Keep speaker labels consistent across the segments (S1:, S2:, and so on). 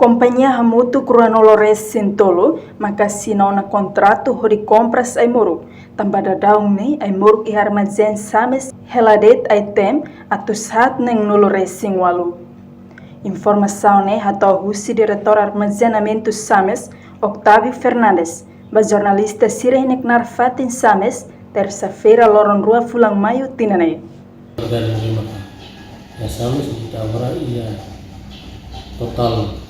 S1: companhia hamutu Cruanolores Sintolo, maka sinau na contrato de compras ai moro. Tambada daung ni ai moro i armazém sames heladet ai tem atusat neng nolores singwalu. Informação ne hatau husi diretor armazenamento sames Octavio Fernandes, ba jornalista Sirenek Narfatin sames terça-feira loron rua Fulang Mayu tinanai.
S2: Ya sames kita agora ia total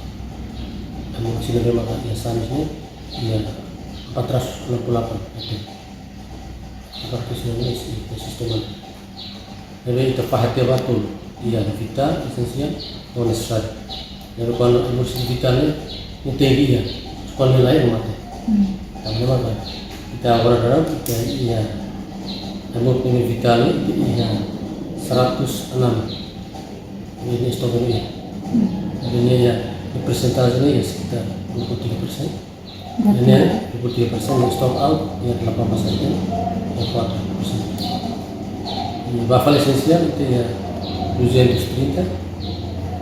S2: kami sini maka ya sames ni ia 468 itu. Seperti ini sistem. Jadi itu pahati betul ia vital esensial non necessário. Jadi kalau emosi vital ni tinggi ya, sekolah lain mata. Kami maka kita agora dalam kita ia emosi vital ni ia 106. Ini stok ini. Adanya ya persentasenya ya sekitar 23%. Ini 23% yang stock out, ya 8% yang 4%. Ini bakal esensial itu ya 230.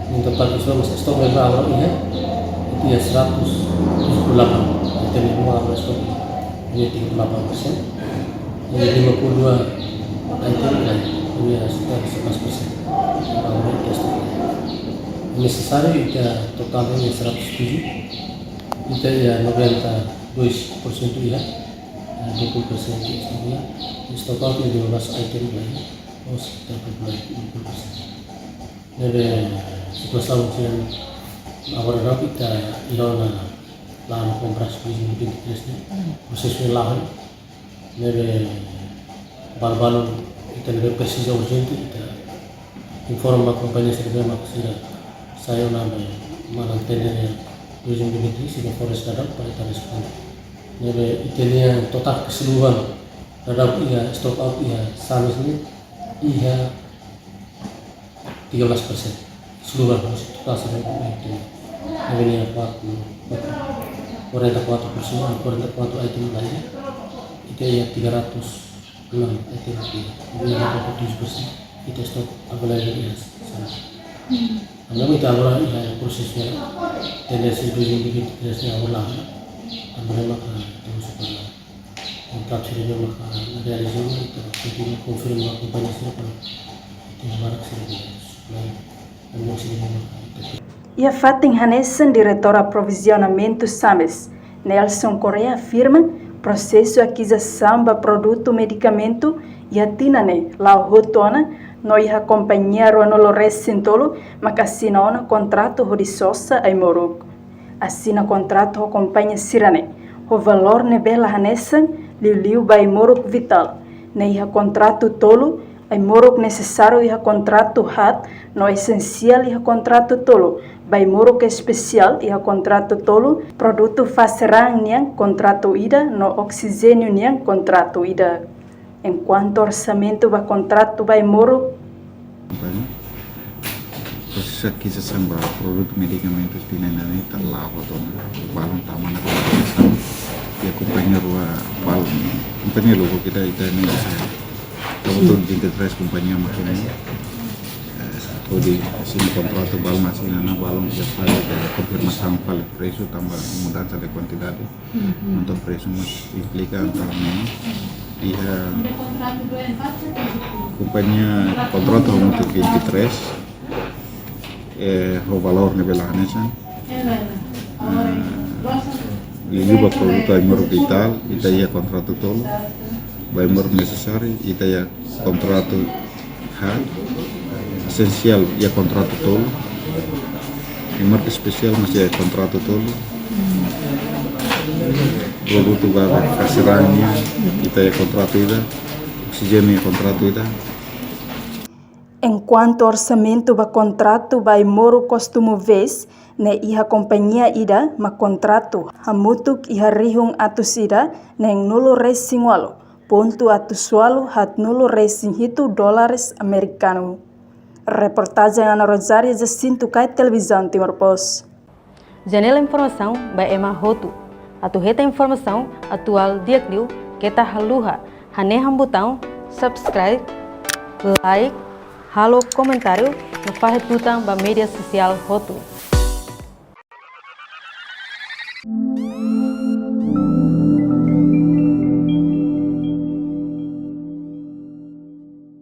S2: Yang tempat itu masih stok berapa ya? Itu ya 108. Itu minimum stok ini 38%. Ini 52 item lain. Ini ya sekitar 11%. Necessário kita totalnya 107, kita ya 92% ya, 20% ya, stok out 15 item lain, sekitar 20%. Jadi setelah tahun awal kita lawan lahan kompres di Pinterestnya, prosesnya lahan, jadi bal-bal kita lebih presis urgent kita informa kompannya sedang maksudnya. Saya nama mantennya ujung begitu sih forest dalam pada tahun sekarang. Jadi itunya total keseluruhan dalam ia stock out ia sama ini ia 13% keseluruhan total seluruh itu. Ini apa? 44% item lainnya itu ya 306 item ini 47% itu stok available ya sama. Anda kita awal ya prosesnya tendensi dulu bikin prosesnya awal Anda maka terus pada kontrak sudah maka realisasi itu jadi konfirmasi kompanya siapa itu barak sudah Anda sudah maka
S1: Ia Fatin Hanesan, diretor aprovisionamento SAMES, Nelson Correa afirma processo aquisição de produto medicamento e a tinane lá rotona noi a companhia Cruanolores Sintolo makasina ona contrato de sosa ai morok. Assina contrato ho companhia Sirane. O valor ne bela hanesan liu by morok vital. Ne iha contrato tolo ai morok necessário iha contrato hat no essencial iha contrato tolo. By morok especial iha contrato tolo produto faserang niang contrato ida no oxigênio niang contrato ida. Enquanto orçamento vai contrato vai moro
S3: proses aquisição de produto medicamentos di Nenane terlalu balon taman ya kompannya rua balon kompannya logo kita ini kebetulan Pinterest kompannya maksudnya di sini kontrato balon masih nana balon ya pada konfirmasi valid preço tambah mudança de quantidade untuk preço mas implica antara dia companhia contrato untuk 23 o valor de la hanesan liba produto ai moro vital ita ia contrato tolo vai moro necessário ita ia contrato hat esencial ia contrato tolo e marca especial masih ia contrato tolo produto baru kaserangnya kita ya contrato ida oxigênio contrato ida.
S1: Enquanto orçamento ba contrato vai moro costumo vez ne iha companhia ida ma contrato hamutuk iha rihung atus ida neng nulo resingwalo pontu atusualo hat nulo resing hitu dólares americano. Reportagem Ana Rosário Jacinto Kai Televisão Timor Post.
S4: Janela informação by Emma Hotu. Atu reta informação atual dia kliu kita haluha haneham botão subscribe like halo comentário no faz tutang ba media social Hotu.